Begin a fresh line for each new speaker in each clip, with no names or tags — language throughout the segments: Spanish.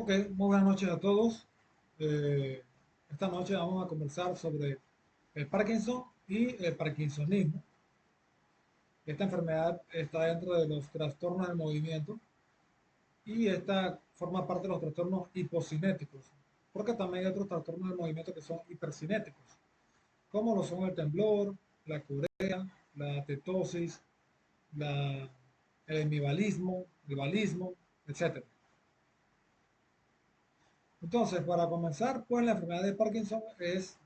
Ok, muy buenas noches a todos. Esta noche vamos a conversar sobre el Parkinson y el parkinsonismo. Esta enfermedad está dentro de los trastornos del movimiento y esta forma parte de los trastornos hipocinéticos, porque también hay otros trastornos del movimiento que son hipercinéticos, como lo son el temblor, la corea, la tetosis, la, el hemivalismo, el valismo, etcétera. Entonces, para comenzar, pues la enfermedad de Parkinson es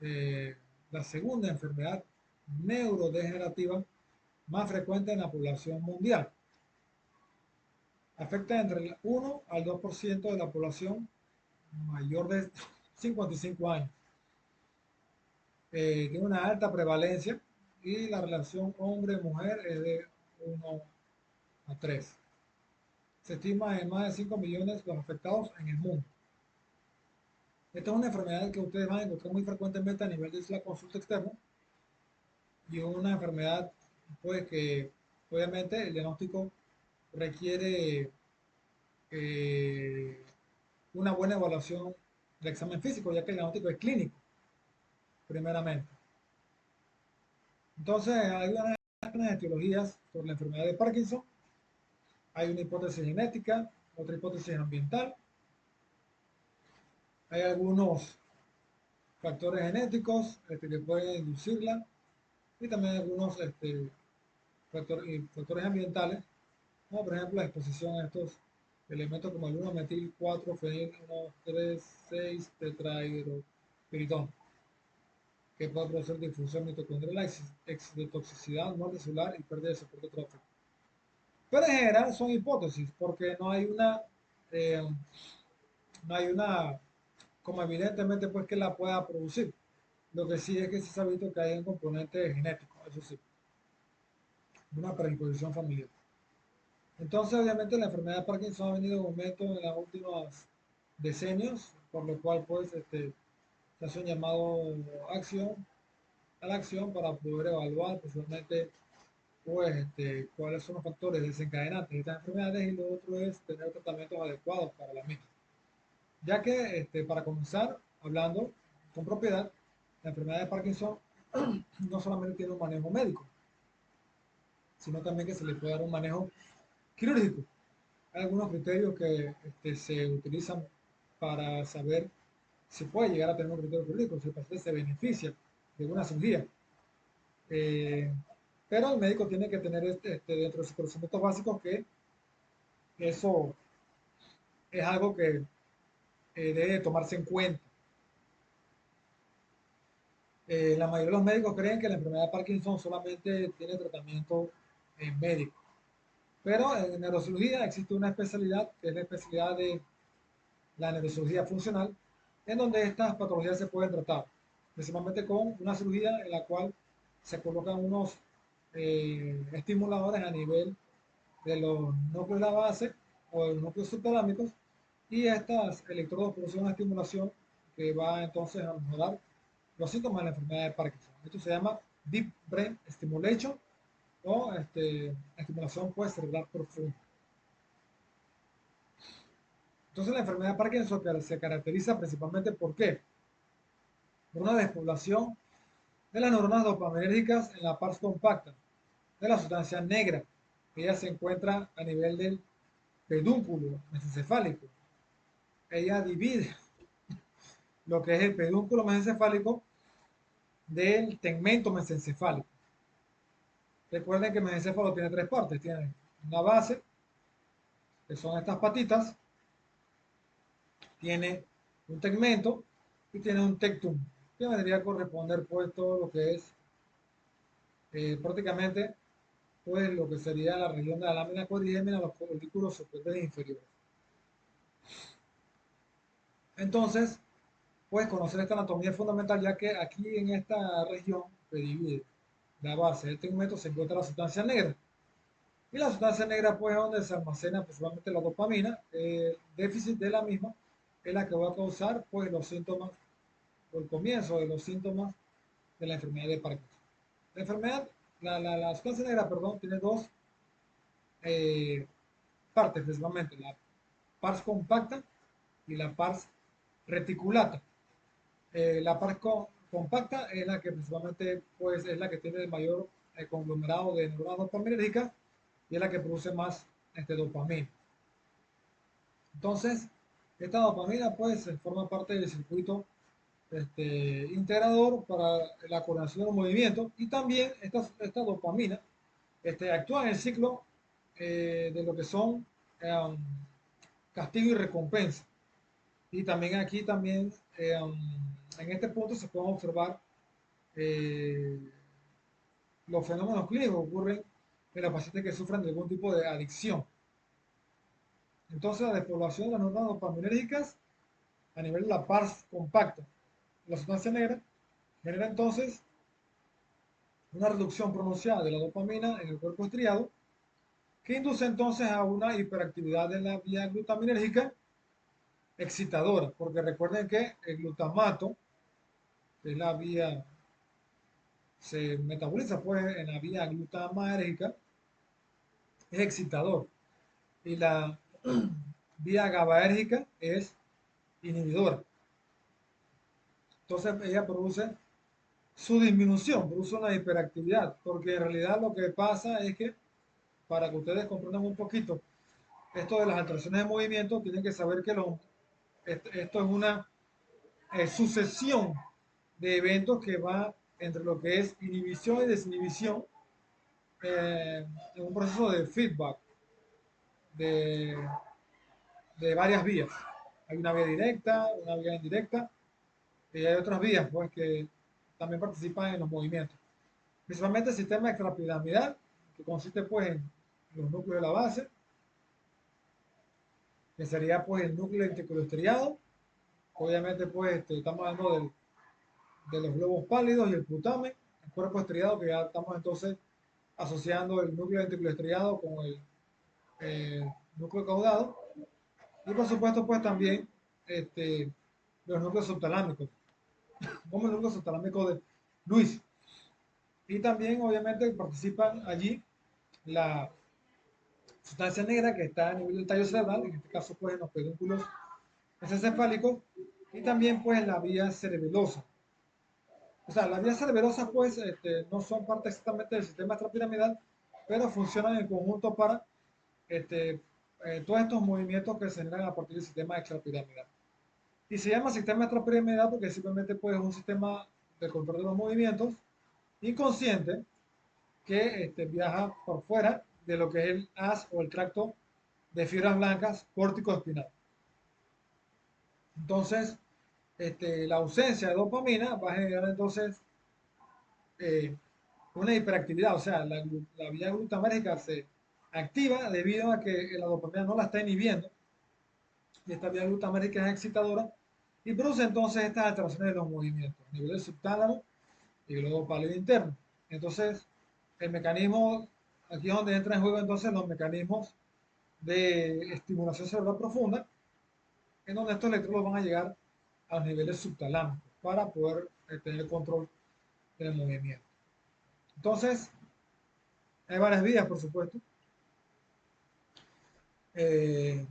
eh, la segunda enfermedad neurodegenerativa más frecuente en la población mundial. Afecta entre el 1 al 2% de la población mayor de 55 años. Tiene una alta prevalencia y la relación hombre-mujer es de 1 a 3. Se estima en más de 5 millones los afectados en el mundo. Esta es una enfermedad que ustedes van a encontrar muy frecuentemente a nivel de la consulta externa y una enfermedad pues que obviamente el diagnóstico requiere eh, una buena evaluación del examen físico, ya que el diagnóstico es clínico, primeramente. Entonces, hay unas etiologías sobre la enfermedad de Parkinson, hay una hipótesis genética, otra hipótesis ambiental, hay algunos factores genéticos que pueden inducirla y también algunos factores ambientales, como por ejemplo la exposición a estos elementos como el 1-metil 4 fenil 1 3 6 tetrahidropiridón, que puede producir difusión mitocondrial, excitotoxicidad, muerte celular y pérdida de soporte trófico. Pero en general son hipótesis, porque no hay una como evidentemente pues que la pueda producir. Lo que sí es que sí se ha visto que hay un componente genético, eso sí, una predisposición familiar. Entonces, obviamente, la enfermedad de Parkinson ha venido en aumento en los últimos decenios, por lo cual, pues, se hace un llamado a la acción para poder evaluar, principalmente, pues, cuáles son los factores desencadenantes de estas enfermedades y lo otro es tener tratamientos adecuados para la misma. Ya que, para comenzar, hablando con propiedad, la enfermedad de Parkinson no solamente tiene un manejo médico, sino también que se le puede dar un manejo quirúrgico. Hay algunos criterios que se utilizan para saber si puede llegar a tener un criterio jurídico, si el paciente se beneficia de una cirugía. Eh, pero el médico tiene que tener dentro de sus conocimientos básicos que eso es algo que debe tomarse en cuenta. La mayoría de los médicos creen que la enfermedad de Parkinson solamente tiene tratamiento médico. Pero en neurocirugía existe una especialidad que es la especialidad de la neurocirugía funcional, en donde estas patologías se pueden tratar, principalmente con una cirugía en la cual se colocan unos estimuladores a nivel de los núcleos de la base o de los núcleos subtalámicos y estas electrodos producen una estimulación que va entonces a mejorar los síntomas de la enfermedad de Parkinson. Esto se llama Deep Brain Stimulation o estimulación pues, cerebral profunda. Entonces la enfermedad de Parkinson se caracteriza principalmente ¿por qué? Por una despoblación de las neuronas dopaminérgicas en la parte compacta de la sustancia negra, que ella se encuentra a nivel del pedúnculo mesencefálico. Ella divide lo que es el pedúnculo mesencefálico del tegmento mesencefálico. Recuerden que el mesencéfalo tiene tres partes, tiene una base, que son estas patitas, tiene un tegmento y tiene un tectum, que vendría a corresponder pues todo lo que es prácticamente pues lo que sería la región de la lámina cuadrigémina, los folículos superiores e inferiores. Entonces, pues conocer esta anatomía es fundamental, ya que aquí en esta región que divide la base del tegmento se encuentra la sustancia negra. Y la sustancia negra, pues, es donde se almacena principalmente la dopamina. El déficit de la misma es la que va a causar, pues, los síntomas, o el comienzo de los síntomas de la enfermedad de Parkinson. La enfermedad, la sustancia negra, perdón, tiene dos eh, partes, principalmente. La pars compacta y la pars reticulata. La pars compacta es la que principalmente pues, es la que tiene el mayor conglomerado de neuronas dopaminérgicas y es la que produce más dopamina. Entonces, esta dopamina pues forma parte del circuito integrador para la coordinación de los movimientos y también esta dopamina actúa en el ciclo de lo que son um, castigo y recompensa. Y también aquí también en este punto se pueden observar eh, los fenómenos clínicos que ocurren en los pacientes que sufren de algún tipo de adicción. Entonces la despoblación de las neuronas dopaminérgicas a nivel de la pars compacta, la sustancia negra, genera entonces una reducción pronunciada de la dopamina en el cuerpo estriado, que induce entonces a una hiperactividad de la vía glutaminérgica excitadora, porque recuerden que el glutamato, que es la vía, se metaboliza pues en la vía glutaminérgica, es excitador, y la vía GABAérgica es inhibidora. Entonces ella produce su disminución, produce una hiperactividad, porque en realidad lo que pasa es que, para que ustedes comprendan un poquito esto de las alteraciones de movimiento, tienen que saber que esto es una sucesión de eventos que va entre lo que es inhibición y desinhibición en un proceso de feedback de, de varias vías. Hay una vía directa, una vía indirecta, y hay otras vías pues, que también participan en los movimientos. Principalmente el sistema extrapiramidal, que consiste pues en los núcleos de la base, que sería pues el núcleo lenticulostriado. Obviamente pues estamos hablando de los globos pálidos y el putamen, el cuerpo estriado, que ya estamos entonces asociando el núcleo lenticulostriado con el núcleo caudado. Y por supuesto pues también este, los núcleos subtalámicos, como el núcleo subtalámico de Luis. Y también obviamente participan allí la sustancia negra que está a nivel del tallo cerebral, en este caso pues en los pedúnculos encefálicos, y también pues en la vía cerebelosa. O sea, las vías cerebelosas pues no son parte exactamente del sistema extrapiramidal, pero funcionan en conjunto para este, todos estos movimientos que se generan a partir del sistema extrapiramidal. Y se llama sistema extrapiramidal porque simplemente pues, es un sistema de control de los movimientos inconsciente que viaja por fuera de lo que es el haz o el tracto de fibras blancas córtico-espinal. Entonces, la ausencia de dopamina va a generar entonces eh, una hiperactividad, o sea, la vía glutamérgica se activa debido a que la dopamina no la está inhibiendo y esta vía glutamérgica es excitadora y produce entonces estas alteraciones de los movimientos a nivel del subtálamo y globo pálido interno. Entonces, el mecanismo, aquí es donde entra en juego entonces los mecanismos de estimulación cerebral profunda, en donde estos electrodos van a llegar a los niveles subtalámicos para poder tener control del movimiento. Entonces, hay varias vías, por supuesto. Eh,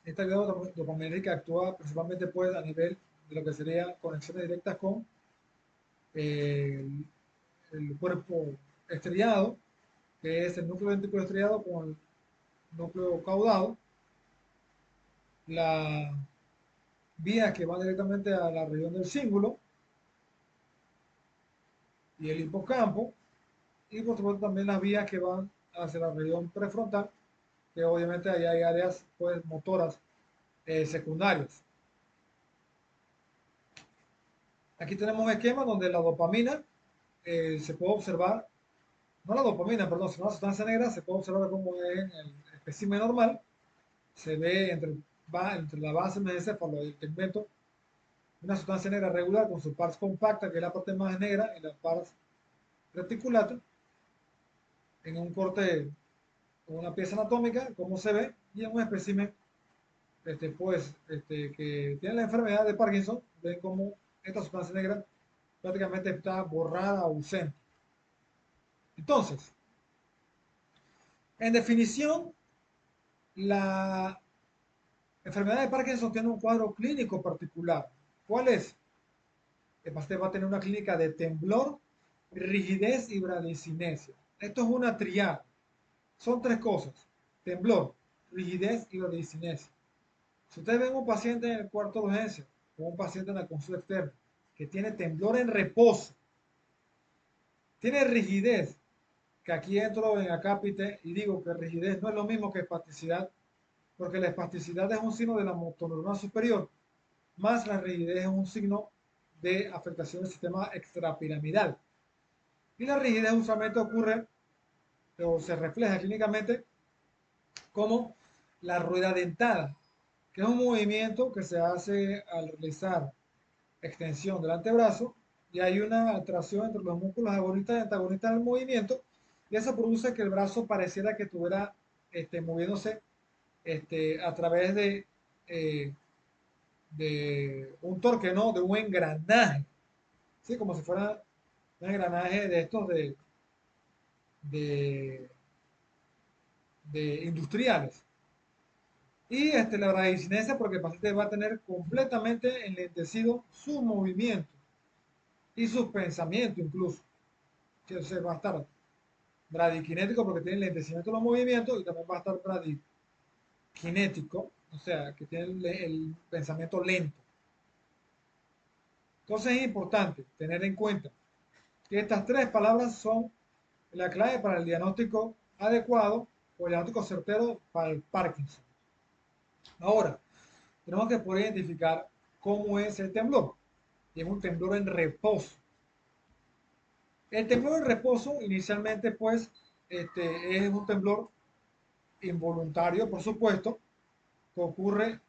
esta vía dopaminérgica actúa principalmente pues, a nivel de lo que sería conexiones directas con el cuerpo estriado, que es el núcleo ventricular estriado con el núcleo caudado, las vías que van directamente a la región del cíngulo y el hipocampo, y por supuesto también las vías que van hacia la región prefrontal, que obviamente ahí hay áreas pues, motoras secundarias. Aquí tenemos un esquema donde la dopamina se puede observar, no la dopamina, perdón, sino la sustancia negra, se puede observar como es en el espécimen normal, se ve entre la base mesencéfalo y el tegmento una sustancia negra regular con su pars compacta, que es la parte más negra, y la pars reticulata, en un corte con una pieza anatómica, como se ve, y en un espécimen que tiene la enfermedad de Parkinson, ven como esta sustancia negra prácticamente está borrada, ausente. Entonces, en definición, la La enfermedad de Parkinson tiene un cuadro clínico particular. ¿Cuál es? El paciente va a tener una clínica de temblor, rigidez y bradicinesia. Esto es una triada. Son tres cosas: temblor, rigidez y bradicinesia. Si ustedes ven un paciente en el cuarto de urgencia o un paciente en la consulta externa que tiene temblor en reposo, tiene rigidez, que aquí entro en acápite y digo que rigidez no es lo mismo que espasticidad, porque la espasticidad es un signo de la motoneurona superior, más la rigidez es un signo de afectación del sistema extrapiramidal. Y la rigidez usualmente ocurre o se refleja clínicamente como la rueda dentada, que es un movimiento que se hace al realizar extensión del antebrazo y hay una alteración entre los músculos agonistas y antagonistas del movimiento y eso produce que el brazo pareciera que estuviera moviéndose a través eh, de un torque, ¿no? De un engranaje, ¿sí? Como si fuera un engranaje de estos de, de industriales. Y la bradicinesia porque el paciente va a tener completamente enlentecido su movimiento y sus pensamientos incluso. Que se va a estar bradiquinético porque tiene lentecimiento de los movimientos y también va a estar bradiquinético, o sea, que tiene el pensamiento lento. Entonces es importante tener en cuenta que estas tres palabras son la clave para el diagnóstico adecuado o el diagnóstico certero para el Parkinson. Ahora, tenemos que poder identificar cómo es el temblor. Y es un temblor en reposo. El temblor en reposo inicialmente pues es un temblor involuntario, por supuesto, que ocurre,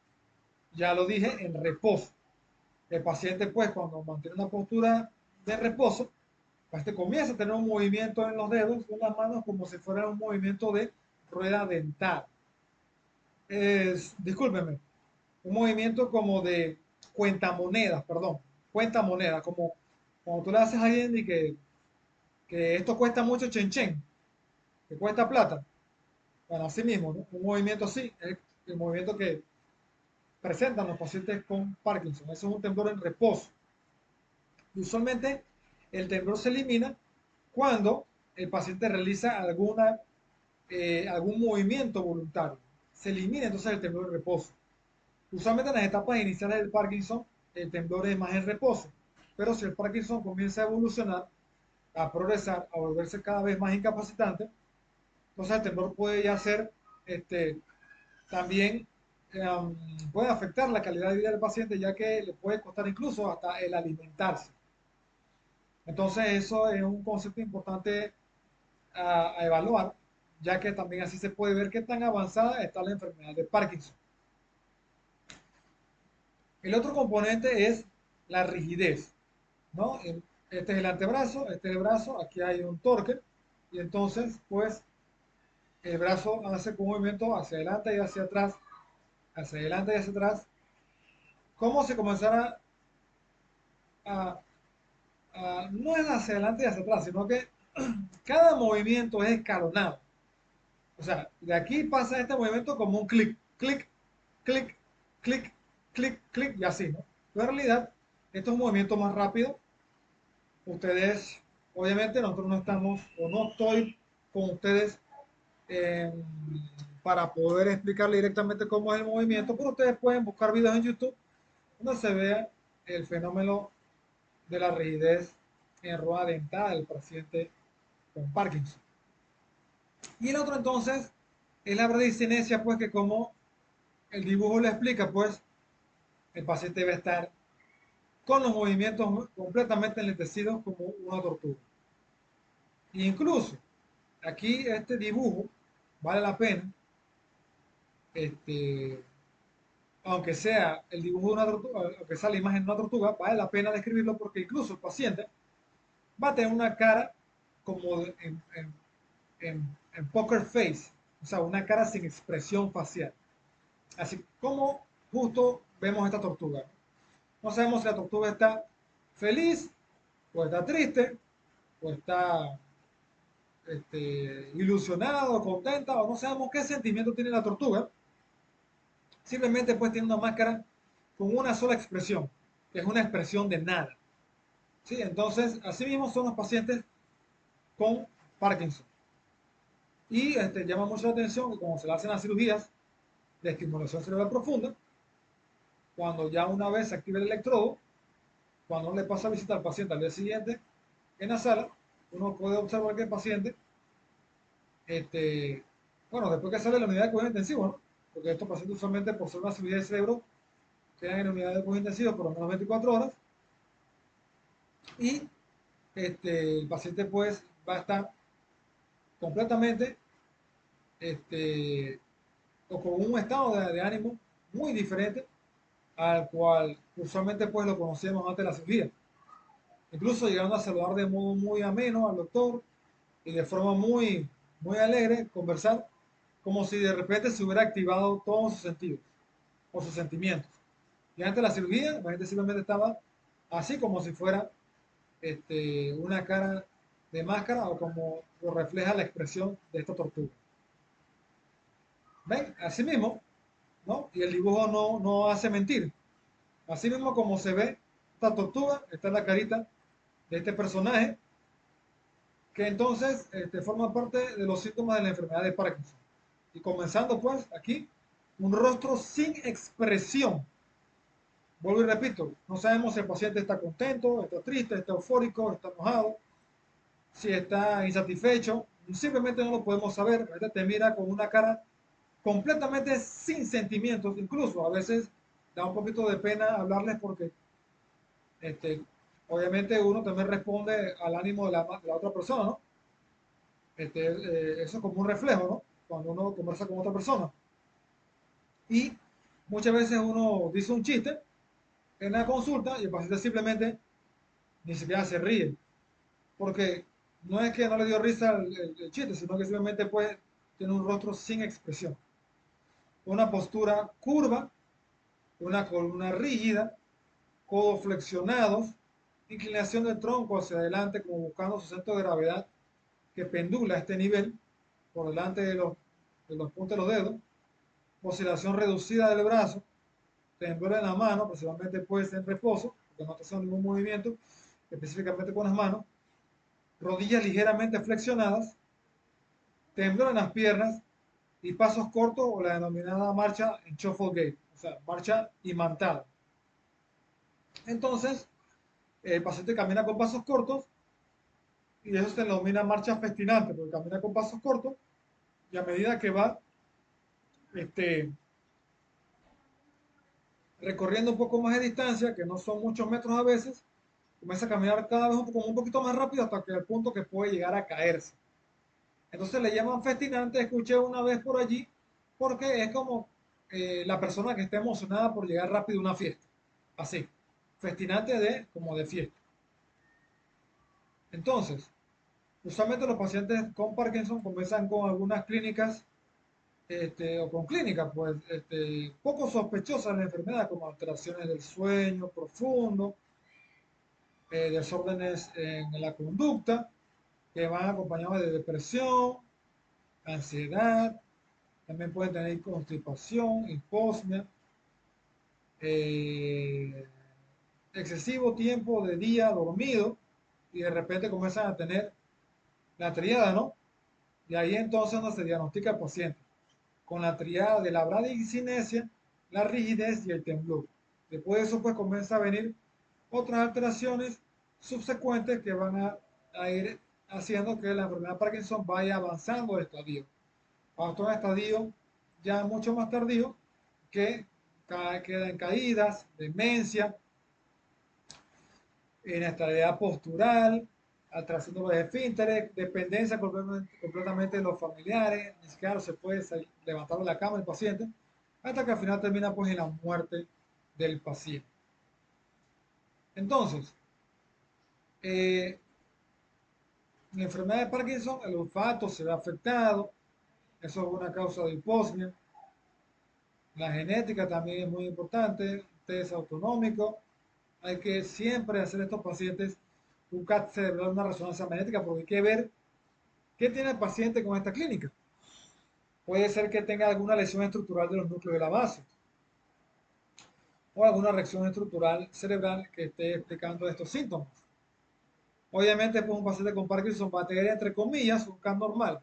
ya lo dije, en reposo. El paciente pues cuando mantiene una postura de reposo, el paciente comienza a tener un movimiento en los dedos, en las manos, como si fuera un movimiento de rueda dental. Discúlpeme, un movimiento como de cuentamonedas, perdón, cuentamonedas, como cuando tú le haces a alguien y que esto cuesta mucho chen, que cuesta plata. Bueno, así mismo, ¿no? Un movimiento así es el movimiento que presentan los pacientes con Parkinson. Eso es un temblor en reposo. Y usualmente el temblor se elimina cuando el paciente realiza algún movimiento voluntario. Se elimina entonces el temblor en reposo. Usualmente en las etapas iniciales del Parkinson el temblor es más en reposo. Pero si el Parkinson comienza a evolucionar, a progresar, a volverse cada vez más incapacitante, entonces el temblor puede ya ser este, también puede afectar la calidad de vida del paciente, ya que le puede costar incluso hasta el alimentarse. Entonces, eso es un concepto importante a evaluar, ya que también así se puede ver qué tan avanzada está la enfermedad de Parkinson. El otro componente es la rigidez, ¿no? Este es el antebrazo, este es el brazo, aquí hay un torque, y entonces, pues, el brazo hace un movimiento hacia adelante y hacia adelante y hacia atrás, como si comenzara a, no es hacia adelante y hacia atrás, sino que cada movimiento es escalonado. O sea, de aquí pasa este movimiento como un clic, clic, clic, clic, clic, clic y así, ¿no? Pero en realidad, esto es un movimiento más rápido. Ustedes, obviamente, nosotros no estamos o no estoy con ustedes eh, para poder explicarle directamente cómo es el movimiento, pero ustedes pueden buscar videos en YouTube donde se vea el fenómeno de la rigidez en rueda dentada del paciente con Parkinson. Y el otro entonces es la bradicinesia, pues que como el dibujo le explica, pues el paciente debe estar con los movimientos completamente enlentecidos como una tortuga. Incluso aquí este dibujo vale la pena, este, aunque sea el dibujo de una tortuga, aunque sea la imagen de una tortuga, vale la pena describirlo porque incluso el paciente va a tener una cara como en poker face, o sea, una cara sin expresión facial. Así como justo vemos esta tortuga. No sabemos si la tortuga está feliz, o está triste, o está ilusionada, o contenta, o no sabemos qué sentimiento tiene la tortuga, Simplemente pues tiene una máscara con una sola expresión, que es una expresión de nada. ¿Sí? Entonces, así mismo son los pacientes con Parkinson. Y llama mucho la atención que como se le hacen las cirugías de estimulación cerebral profunda, cuando ya una vez se activa el electrodo, cuando uno le pasa a visita al paciente al día siguiente en la sala, uno puede observar que el paciente, este, bueno, después que sale de la unidad de cuidado intensivo, ¿no? Porque estos pacientes usualmente por ser una cirugía de cerebro quedan en la unidad de cuidado intensivo por lo menos 24 horas y el paciente pues va a estar completamente este, o con un estado de ánimo muy diferente al cual usualmente pues lo conocíamos antes de la cirugía. Incluso llegando a saludar de modo muy ameno al doctor y de forma muy alegre, conversar, como si de repente se hubiera activado todos sus sentidos o sus sentimientos. Y antes de la cirugía, la gente simplemente estaba así como si fuera una cara de máscara o como lo refleja la expresión de esta tortuga. ¿Ven? Así mismo, ¿no? Y el dibujo no hace mentir. Así mismo como se ve esta tortuga, está en la carita de este personaje, que entonces forma parte de los síntomas de la enfermedad de Parkinson. Y comenzando pues aquí, un rostro sin expresión. Vuelvo y repito, no sabemos si el paciente está contento, está triste, está eufórico, está enojado, si está insatisfecho, simplemente no lo podemos saber. Este te mira con una cara completamente sin sentimientos, incluso a veces da un poquito de pena hablarles porque este, obviamente uno también responde al ánimo de la otra persona, ¿no? Eso es como un reflejo, ¿no? Cuando uno conversa con otra persona. Y muchas veces uno dice un chiste en la consulta y el paciente simplemente ni siquiera se ríe, porque no es que no le dio risa el chiste, sino que simplemente pues tiene un rostro sin expresión, una postura curva, una columna rígida, codos flexionados, inclinación del tronco hacia adelante como buscando su centro de gravedad que pendula a este nivel por delante de los puntos de los dedos, oscilación reducida del brazo, temblor en la mano, principalmente puede ser en reposo, porque no está haciendo ningún movimiento, específicamente con las manos, rodillas ligeramente flexionadas, temblor en las piernas y pasos cortos o la denominada marcha en shuffle gait, o sea, marcha imantada. Entonces, el paciente camina con pasos cortos y eso se denomina marcha festinante, porque camina con pasos cortos y a medida que va este, recorriendo un poco más de distancia, que no son muchos metros a veces, comienza a caminar cada vez un poquito más rápido hasta que el punto que puede llegar a caerse. Entonces le llaman festinante, escuché una vez por allí, porque es como la persona que está emocionada por llegar rápido a una fiesta. Así, festinante de como de fiesta. Entonces, usualmente los pacientes con Parkinson comienzan con algunas clínicas o con clínicas pues poco sospechosas de la enfermedad, como alteraciones del sueño profundo, desórdenes en la conducta, que van acompañados de depresión, ansiedad, también pueden tener constipación, hiposmia, eh, excesivo tiempo de día dormido y de repente comienzan a tener la triada, ¿no? Y ahí entonces no se diagnostica el paciente con la triada de la bradicinesia, la rigidez y el temblor. Después de eso pues comienza a venir otras alteraciones subsecuentes que van a ir haciendo que la enfermedad de Parkinson vaya avanzando de estadio. Hasta un estadio ya mucho más tardío que queda en caídas, demencia, inestabilidad postural, alteración de los esfínteres, dependencia completamente de los familiares, ni siquiera se puede levantar de la cama el paciente, hasta que al final termina pues en la muerte del paciente. Entonces, en la enfermedad de Parkinson, el olfato se ve afectado, eso es una causa de hiposmia. La genética también es muy importante, test autonómico. Hay que siempre hacer a estos pacientes un CAT cerebral, una resonancia magnética, porque hay que ver qué tiene el paciente con esta clínica. Puede ser que tenga alguna lesión estructural de los núcleos de la base. o alguna reacción estructural cerebral que esté explicando estos síntomas. Obviamente, pues un paciente con Parkinson va a tener, entre comillas, un CAN normal,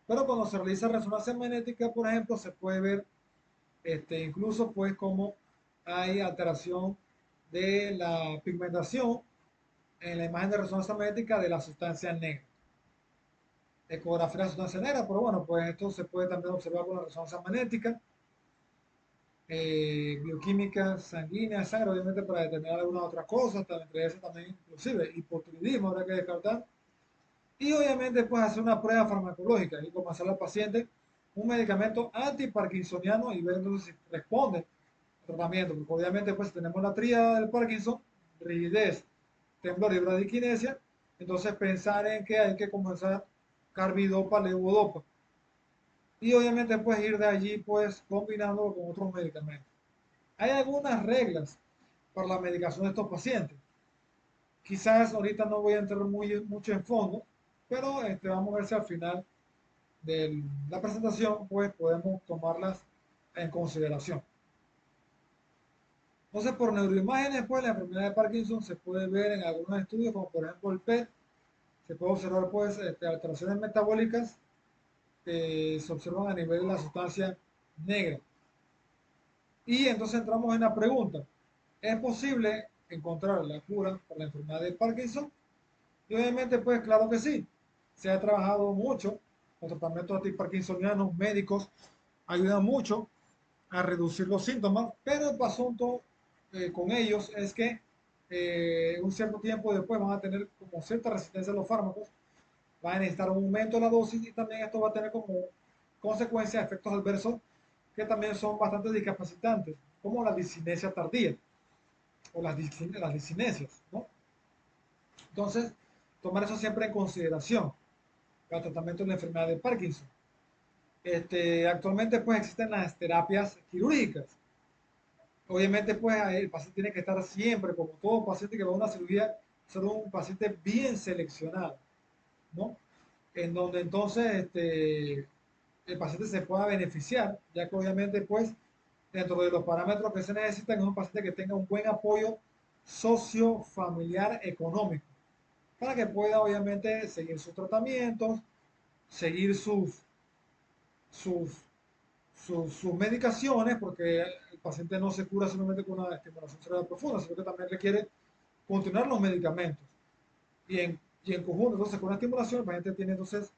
pero cuando se realiza resonancia magnética, por ejemplo, se puede ver incluso pues como hay alteración de la pigmentación en la imagen de resonancia magnética de la sustancia negra. Ecografía de la sustancia negra, pero bueno, pues esto se puede también observar con la resonancia magnética, bioquímica sanguínea, sangre, obviamente para determinar algunas otras cosas, entre esas también inclusive hipotiroidismo, habrá que descartar. Y obviamente pues hacer una prueba farmacológica y comenzar al paciente un medicamento antiparkinsoniano y ver entonces si responde al tratamiento, porque obviamente pues tenemos la tríada del Parkinson, rigidez, temblor y bradiquinesia, entonces pensar en que hay que comenzar carbidopa, levodopa. Y obviamente pues ir de allí pues combinándolo con otros medicamentos. Hay algunas reglas para la medicación de estos pacientes. Quizás ahorita no voy a entrar mucho en fondo, pero vamos a ver si al final de la presentación pues podemos tomarlas en consideración. Entonces, por neuroimágenes, pues la enfermedad de Parkinson se puede ver en algunos estudios, como por ejemplo el PET. Se puede observar pues alteraciones metabólicas que se observan a nivel de la sustancia negra. Y entonces entramos en la pregunta, ¿es posible encontrar la cura para la enfermedad de Parkinson? Y obviamente, pues claro que sí. Se ha trabajado mucho, los tratamientos antiparkinsonianos médicos ayudan mucho a reducir los síntomas, pero el asunto con ellos es que un cierto tiempo después van a tener como cierta resistencia a los fármacos, van a necesitar un aumento de la dosis y también esto va a tener como consecuencia efectos adversos que también son bastante discapacitantes, como la discinesia tardía o las discinesias, ¿no? Entonces, tomar eso siempre en consideración para el tratamiento de la enfermedad de Parkinson. Actualmente pues existen las terapias quirúrgicas. Obviamente pues el paciente tiene que estar siempre, como todo paciente que va a una cirugía, ser un paciente bien seleccionado, ¿no? En donde entonces el paciente se pueda beneficiar, ya que obviamente pues dentro de los parámetros que se necesitan es un paciente que tenga un buen apoyo socio-familiar económico, para que pueda obviamente seguir sus tratamientos, seguir sus, sus medicaciones, porque el paciente no se cura solamente con una estimulación cerebral profunda, sino que también requiere continuar los medicamentos. Y en conjunto, entonces, con la estimulación, el paciente tiene entonces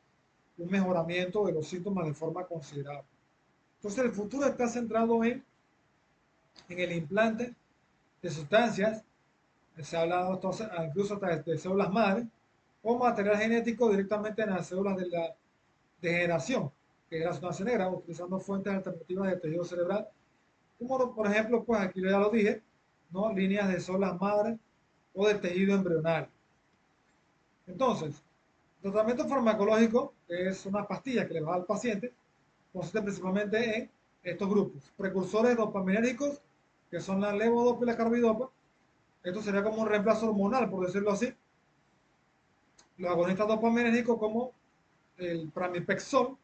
un mejoramiento de los síntomas de forma considerable. Entonces, el futuro está centrado en el implante de sustancias, se ha hablado entonces, incluso hasta de células madre, o material genético directamente en las células de la degeneración, que es la sustancia negra, utilizando fuentes alternativas de tejido cerebral, como por ejemplo, pues aquí ya lo dije, ¿no? Líneas de células madre o de tejido embrional. Entonces, el tratamiento farmacológico es una pastilla que le va al paciente, consiste principalmente en estos grupos, precursores dopaminérgicos, que son la levodopa y la carbidopa. Esto sería como un reemplazo hormonal, por decirlo así. Los agonistas dopaminérgicos como el pramipexol,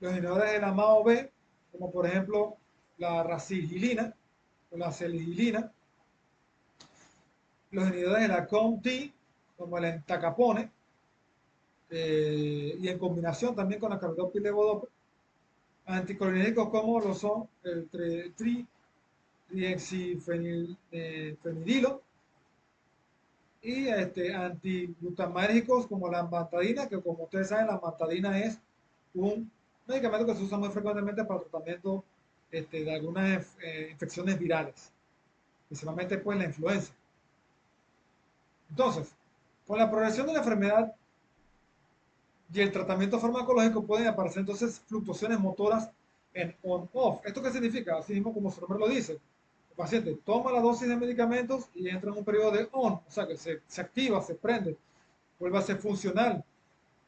los inhibidores de la MAO-B, como por ejemplo la racilgilina o la celigilina, los inhibidores de la COMT, como el entacapone, y en combinación también con la carbidopa y levodopa, anticolinérgicos como lo son el triexifenidilo y antiglutamérgicos como la amantadina, que como ustedes saben, la amantadina es un medicamento que se usa muy frecuentemente para el tratamiento de algunas infecciones virales, principalmente pues la influenza. Entonces, con la progresión de la enfermedad y el tratamiento farmacológico pueden aparecer entonces fluctuaciones motoras en on-off. ¿Esto qué significa? Así mismo como su nombre lo dice. El paciente toma la dosis de medicamentos y entra en un periodo de on, o sea que se activa, se prende, vuelve a ser funcional,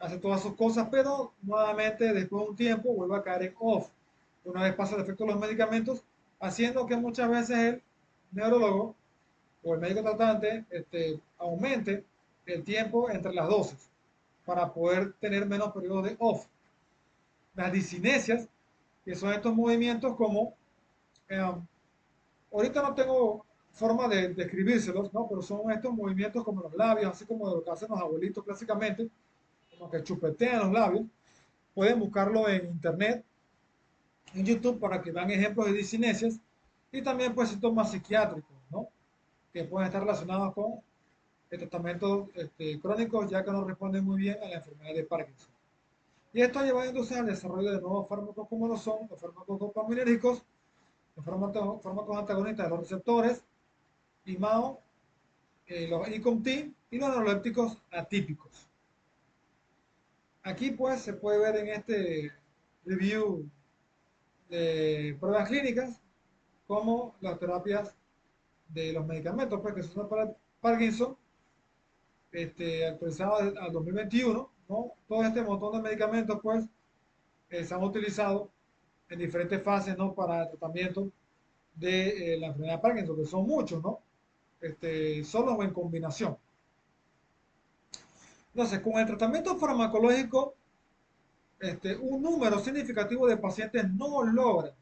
hace todas sus cosas, pero nuevamente después de un tiempo vuelve a caer en off. Una vez pasa el efecto de los medicamentos, haciendo que muchas veces el neurólogo o el médico tratante aumente el tiempo entre las dosis para poder tener menos periodos de off. Las discinesias, que son estos movimientos como ahorita no tengo forma de describírselos, ¿no? Pero son estos movimientos como los labios, así como de lo que hacen los abuelitos clásicamente, como que chupetean los labios. Pueden buscarlo en internet, en YouTube, para que vean ejemplos de discinesias y también pues síntomas psiquiátricos, ¿no? Que pueden estar relacionados con el tratamiento crónicos, ya que no responden muy bien a la enfermedad de Parkinson. Y esto lleva entonces al desarrollo de nuevos fármacos como lo son los fármacos dopaminérgicos, los fármacos antagonistas de los receptores, IMAO, los ICOMT y los neurolépticos atípicos. Aquí pues se puede ver en este review de pruebas clínicas como las terapias de los medicamentos pues, que se usan para Parkinson, actualizado al 2021, ¿no? Todo este montón de medicamentos pues se han utilizado en diferentes fases, ¿no? Para el tratamiento de la enfermedad de Parkinson, que son muchos, ¿no? Solos o en combinación. Entonces, con el tratamiento farmacológico, un número significativo de pacientes no logran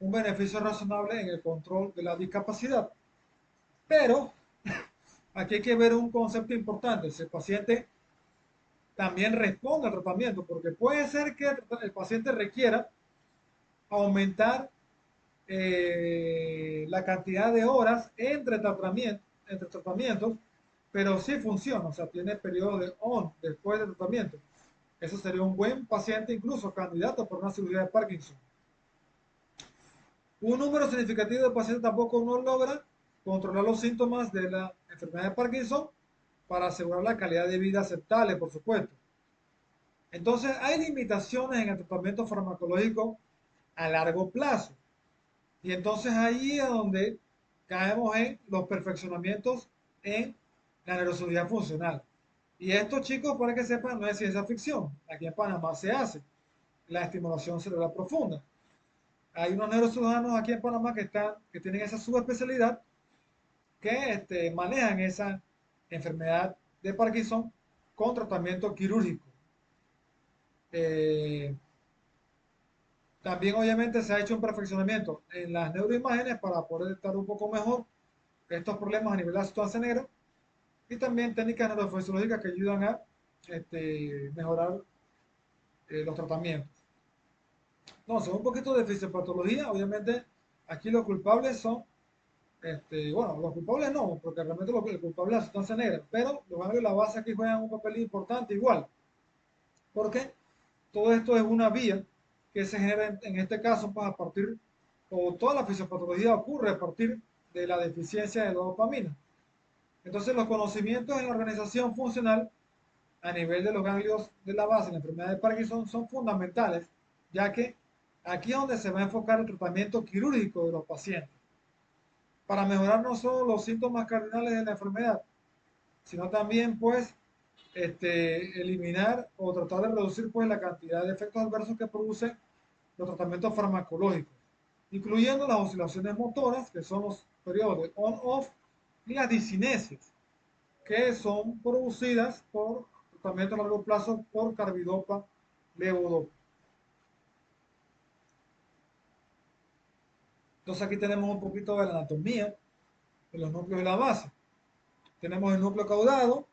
un beneficio razonable en el control de la discapacidad. Pero aquí hay que ver un concepto importante. Si el paciente también responde al tratamiento, porque puede ser que el paciente requiera aumentar la cantidad de horas entre tratamientos, pero sí funciona, o sea, tiene periodo de on después del tratamiento. Eso sería un buen paciente, incluso candidato por una cirugía de Parkinson. Un número significativo de pacientes tampoco no logra controlar los síntomas de la enfermedad de Parkinson para asegurar la calidad de vida aceptable, por supuesto. Entonces, hay limitaciones en el tratamiento farmacológico a largo plazo. Y entonces ahí es donde caemos en los perfeccionamientos en la neurocirugía funcional. Y esto, chicos, para que sepan, no es ciencia ficción. Aquí en Panamá se hace la estimulación cerebral profunda. Hay unos neurocirujanos aquí en Panamá que tienen esa subespecialidad que manejan esa enfermedad de Parkinson con tratamiento quirúrgico. Eh, También obviamente se ha hecho un perfeccionamiento en las neuroimágenes para poder detectar un poco mejor estos problemas a nivel de la sustancia negra y también técnicas neurofisiológicas que ayudan a mejorar los tratamientos. Entonces, un poquito de fisiopatología, obviamente aquí los culpables son, bueno, los culpables no, porque realmente el culpable es la sustancia negra, pero los ganglios de la base aquí juegan un papel importante igual, porque todo esto es una vía que se genera en este caso pues, a partir, o toda la fisiopatología ocurre a partir de la deficiencia de la dopamina. Entonces los conocimientos en la organización funcional a nivel de los ganglios de la base en la enfermedad de Parkinson son fundamentales, ya que aquí es donde se va a enfocar el tratamiento quirúrgico de los pacientes, para mejorar no solo los síntomas cardinales de la enfermedad, sino también pues eliminar o tratar de reducir pues la cantidad de efectos adversos que producen los tratamientos farmacológicos, incluyendo las oscilaciones motoras, que son los periodos de on-off, y las discinesias, que son producidas por tratamiento a largo plazo por carbidopa, levodopa. Entonces aquí tenemos un poquito de la anatomía de los núcleos de la base. Tenemos el núcleo caudado,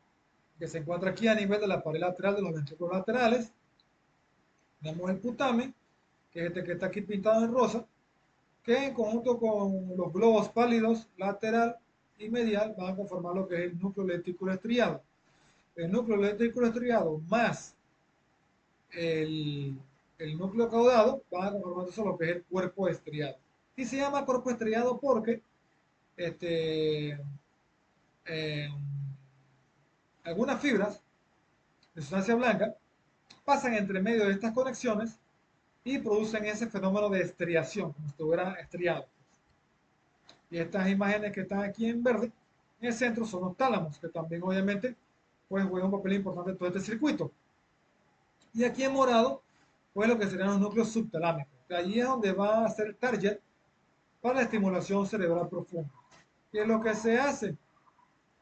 que se encuentra aquí a nivel de la pared lateral de los ventrículos laterales. Tenemos el putamen, que es este que está aquí pintado en rosa, que en conjunto con los globos pálidos lateral y medial van a conformar lo que es el núcleo lenticulo estriado. El núcleo lenticulo estriado más el, el núcleo caudado van a conformar eso lo que es el cuerpo estriado. Y se llama cuerpo estriado porque este, eh, algunas fibras de sustancia blanca pasan entre medio de estas conexiones y producen ese fenómeno de estriación, como si estuviera estriado. Y estas imágenes que están aquí en verde, en el centro, son los tálamos, que también obviamente pues, juegan un papel importante en todo este circuito. Y aquí en morado, pues lo que serían los núcleos subtalámicos, que allí es donde va a ser el target para la estimulación cerebral profunda. ¿Qué es lo que se hace?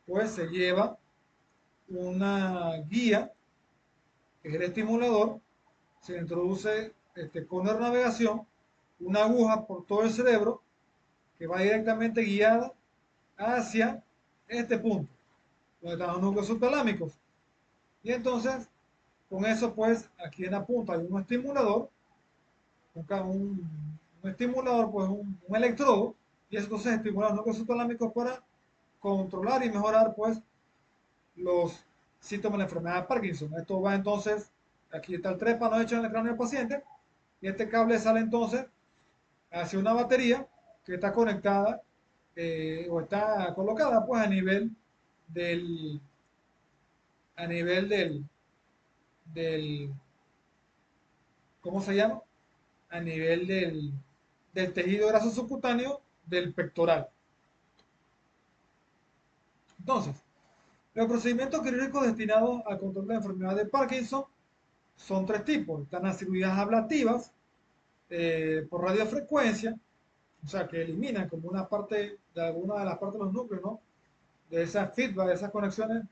Pues se lleva una guía, que es el estimulador, se introduce con la navegación una aguja por todo el cerebro que va directamente guiada hacia este punto, donde están los núcleos subtalámicos. Y entonces, con eso, pues, aquí en la punta hay un estimulador, un estimulador, pues, un electrodo, y eso entonces estimula los núcleos subtalámicos para controlar y mejorar, pues, los síntomas de la enfermedad de Parkinson. Esto va entonces, aquí está el trépano hecho en el cráneo del paciente, y este cable sale entonces hacia una batería que está conectada o está colocada pues del, a nivel del, ¿cómo se llama? A nivel del tejido graso subcutáneo del pectoral. Entonces, los procedimientos quirúrgicos destinados al control de la enfermedad de Parkinson son tres tipos. Están las cirugías ablativas por radiofrecuencia, o sea, que eliminan como una parte de alguna de las partes de los núcleos, ¿no? De esas feedback, de esas conexiones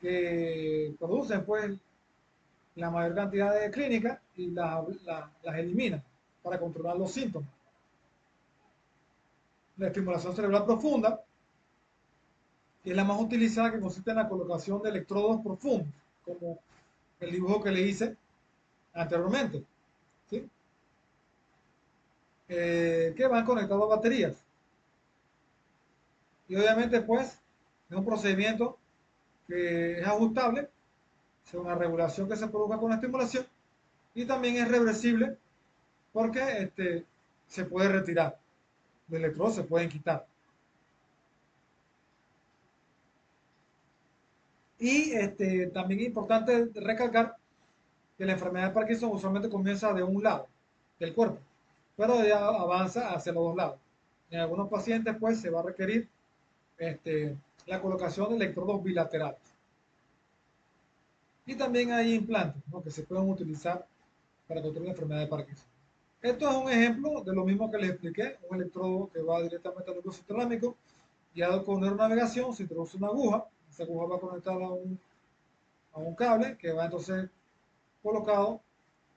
que producen pues la mayor cantidad de clínicas y las eliminan para controlar los síntomas. La estimulación cerebral profunda, que es la más utilizada, que consiste en la colocación de electrodos profundos, como el dibujo que le hice anteriormente, ¿sí? Que van conectados a baterías. Y obviamente pues es un procedimiento que es ajustable según la regulación que se produzca con la estimulación y también es reversible porque se puede retirar, los electrodos se pueden quitar. Y también es importante recalcar que la enfermedad de Parkinson usualmente comienza de un lado del cuerpo, pero ya avanza hacia los dos lados. En algunos pacientes pues se va a requerir la colocación de electrodos bilaterales. Y también hay implantes, ¿no?, que se pueden utilizar para controlar la enfermedad de Parkinson. Esto es un ejemplo de lo mismo que les expliqué, un electrodo que va directamente al núcleo subtalámico, guiado con neuronavegación, se introduce una aguja, esa aguja va conectada a un cable que va entonces colocado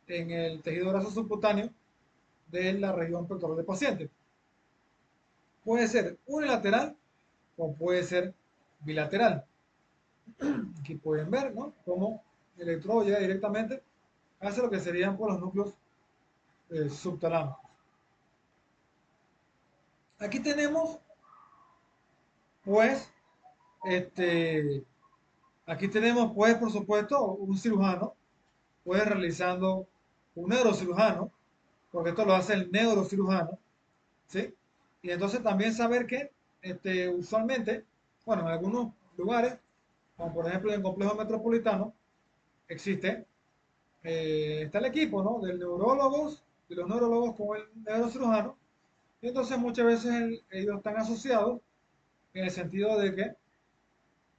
en el tejido graso subcutáneo de la región pectoral del paciente. Puede ser unilateral o puede ser bilateral. Aquí pueden ver, ¿no?, cómo el electrodo llega directamente hacia lo que serían por los núcleos subtalámicos. Aquí tenemos, pues, aquí tenemos, pues, por supuesto, un cirujano, pues, realizando un neurocirujano, porque esto lo hace el neurocirujano, ¿sí? Y entonces también saber que, usualmente, bueno, en algunos lugares, como por ejemplo en el complejo metropolitano, existe, está el equipo, ¿no?, de los neurólogos con el neurocirujano, y entonces muchas veces ellos están asociados en el sentido de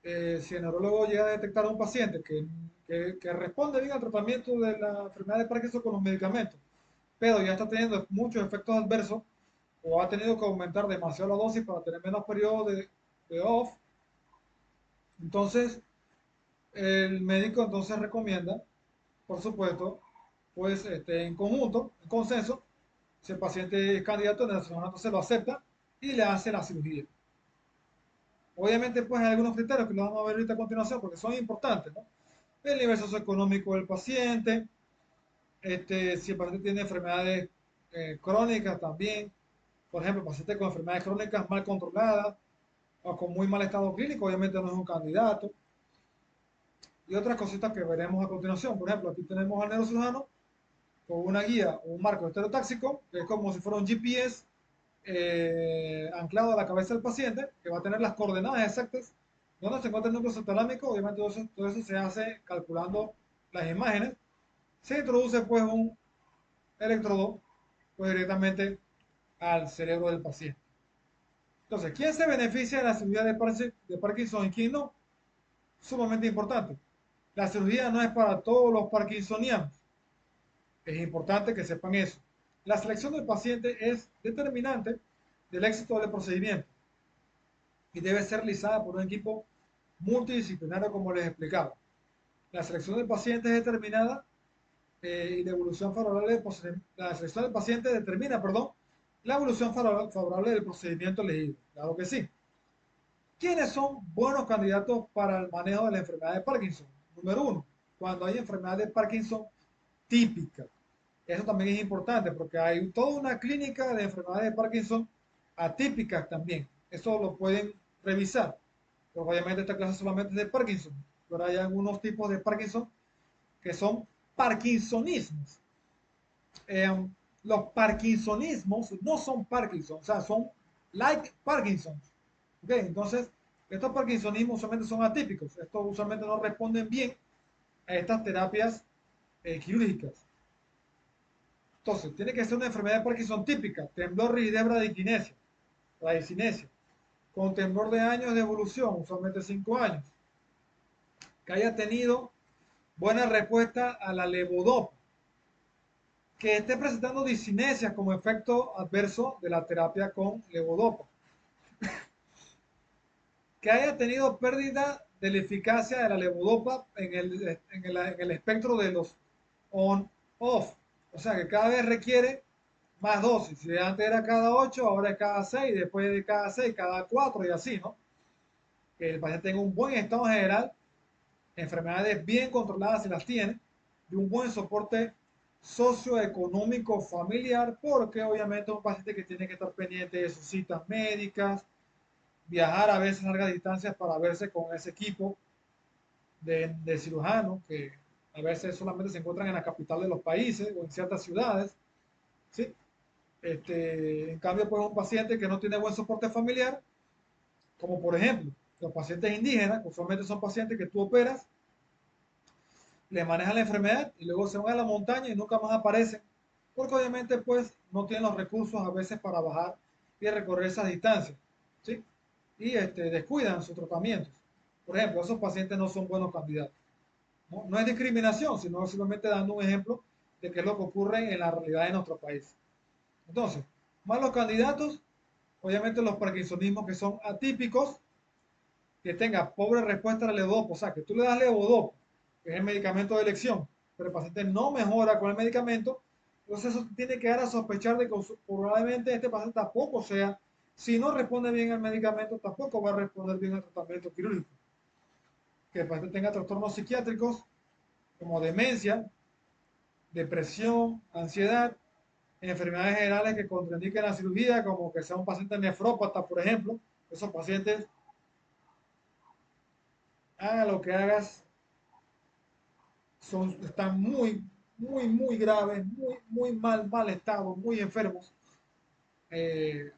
que si el neurólogo llega a detectar a un paciente que responde bien al tratamiento de la enfermedad de Parkinson con los medicamentos, pero ya está teniendo muchos efectos adversos o ha tenido que aumentar demasiado la dosis para tener menos periodo de off, entonces el médico entonces recomienda, por supuesto, pues en conjunto, en consenso, si el paciente es candidato, el cirujano entonces lo acepta y le hace la cirugía. Obviamente, pues hay algunos criterios que lo vamos a ver ahorita a continuación porque son importantes, ¿no? El nivel socioeconómico del paciente, si el paciente tiene enfermedades crónicas también, por ejemplo, pacientes con enfermedades crónicas mal controladas o con muy mal estado clínico, obviamente no es un candidato. Y otras cositas que veremos a continuación. Por ejemplo, aquí tenemos al neurocirujano con una guía o un marco estereotáxico, que es como si fuera un GPS anclado a la cabeza del paciente, que va a tener las coordenadas exactas donde se encuentra el núcleo subtalámico. Obviamente todo eso se hace calculando las imágenes. Se introduce pues un electrodo pues directamente al cerebro del paciente. Entonces, ¿quién se beneficia de la cirugía de Parkinson y quién no? Sumamente importante. La cirugía no es para todos los parkinsonianos. Es importante que sepan eso. La selección del paciente es determinante del éxito del procedimiento y debe ser realizada por un equipo multidisciplinario, como les explicaba. La selección del paciente es determinada y la evolución favorable, la selección del paciente determina, perdón, La evolución favorable del procedimiento elegido. Claro que sí. ¿Quiénes son buenos candidatos para el manejo de la enfermedad de Parkinson? Número uno, cuando hay enfermedad de Parkinson típica. Eso también es importante porque hay toda una clínica de enfermedades de Parkinson atípicas también. Eso lo pueden revisar. Porque obviamente esta clase solamente es de Parkinson. Pero hay algunos tipos de Parkinson que son parkinsonismos. Eh, los parkinsonismos no son Parkinson, o sea, son like Parkinson. ¿Okay? Entonces, estos parkinsonismos usualmente son atípicos. Estos usualmente no responden bien a estas terapias quirúrgicas. Entonces, tiene que ser una enfermedad de Parkinson típica, temblor, rigidez, bradicinesia, con temblor de años de evolución, usualmente 5 años, que haya tenido buena respuesta a la levodopa, que esté presentando disinesia como efecto adverso de la terapia con levodopa, que haya tenido pérdida de la eficacia de la levodopa en el espectro de los on-off, o sea que cada vez requiere más dosis. Si antes era cada 8, ahora es cada 6, después de cada 6, cada 4 y así, ¿no? Que el paciente tenga un buen estado general, enfermedades bien controladas si las tiene, y un buen soporte socioeconómico familiar, porque obviamente es un paciente que tiene que estar pendiente de sus citas médicas, viajar a veces a largas distancias para verse con ese equipo de cirujanos que a veces solamente se encuentran en la capital de los países o en ciertas ciudades, ¿sí? En cambio, pues un paciente que no tiene buen soporte familiar, como por ejemplo los pacientes indígenas, que usualmente son pacientes que tú operas, le manejan la enfermedad y luego se van a la montaña y nunca más aparecen, porque obviamente pues no tienen los recursos a veces para bajar y recorrer esas distancias, ¿sí? Y descuidan sus tratamientos. Por ejemplo, esos pacientes no son buenos candidatos. No, no es discriminación, sino simplemente dando un ejemplo de qué es lo que ocurre en la realidad de nuestro país. Entonces, malos candidatos, obviamente los parkinsonismos que son atípicos, que tenga pobre respuesta a la levodopa, o sea, que tú le das levodopa, que es el medicamento de elección, pero el paciente no mejora con el medicamento, entonces eso tiene que dar a sospechar de que probablemente este paciente tampoco sea, si no responde bien al medicamento, tampoco va a responder bien al tratamiento quirúrgico. Que el paciente tenga trastornos psiquiátricos como demencia, depresión, ansiedad, enfermedades generales que contraindiquen la cirugía, como que sea un paciente nefrópata, por ejemplo. Esos pacientes, haga lo que hagas, están muy graves, muy mal estado, muy enfermos, eh,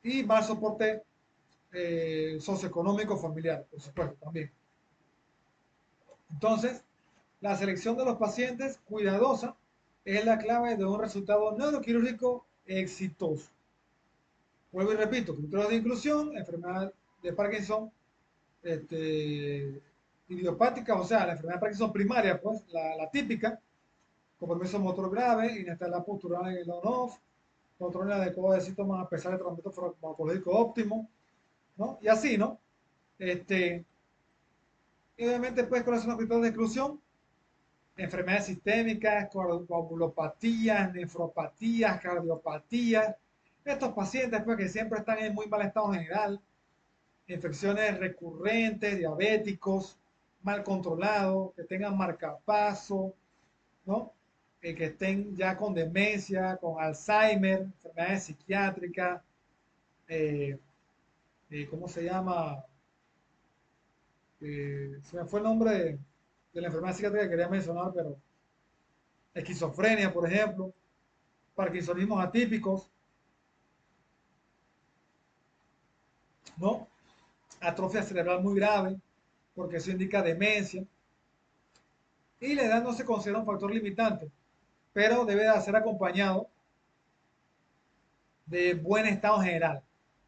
y mal soporte socioeconómico familiar, por supuesto, también. Entonces, la selección de los pacientes cuidadosa es la clave de un resultado neuroquirúrgico exitoso. Vuelvo y repito, criterios de inclusión, enfermedad de Parkinson idiopática, o sea, la enfermedad de Parkinson primaria, pues, la típica, compromiso motor grave, inestabilidad postural en el on-off, control inadecuado de síntomas a pesar de tratamiento farmacológico óptimo, ¿no? Y así, ¿no? Este, y obviamente, pues, ¿cuáles son los criterios de exclusión? Enfermedades sistémicas, coagulopatías, nefropatías, cardiopatías. Estos pacientes, pues, que siempre están en muy mal estado general, infecciones recurrentes, diabéticos, mal controlados, que tengan marcapaso, ¿no? Que estén ya con demencia, con Alzheimer, enfermedades psiquiátricas, eh, ¿cómo se llama? Se me fue el nombre de la enfermedad psiquiátrica que quería mencionar, pero esquizofrenia, por ejemplo, parkinsonismos atípicos, ¿no? Atrofia cerebral muy grave, porque eso indica demencia, y la edad no se considera un factor limitante, pero debe de ser acompañado de buen estado general,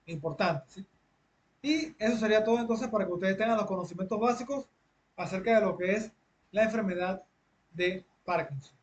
importante, ¿sí? Y eso sería todo entonces para que ustedes tengan los conocimientos básicos acerca de lo que es la enfermedad de Parkinson.